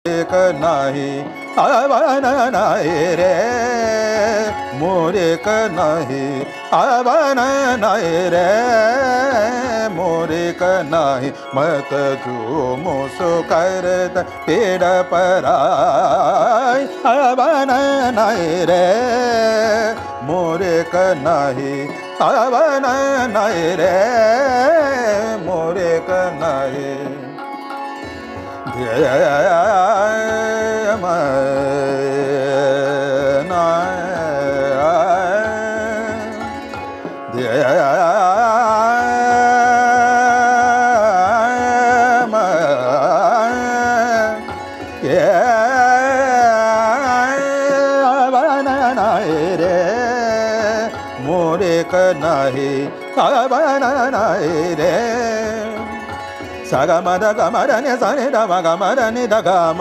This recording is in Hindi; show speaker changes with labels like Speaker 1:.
Speaker 1: एक नाही आवन नाही रे मोरेक नाही आवन नाही रे मोरेक नाही मत झूमो करत पेड पराय आवन नाही रे मोरेक नाही आवन नाही रे मोरेक नाही मोरेक नाही आवन नाही रे सा ग म द ग म र नि सा नि द म ग म र नि द ग म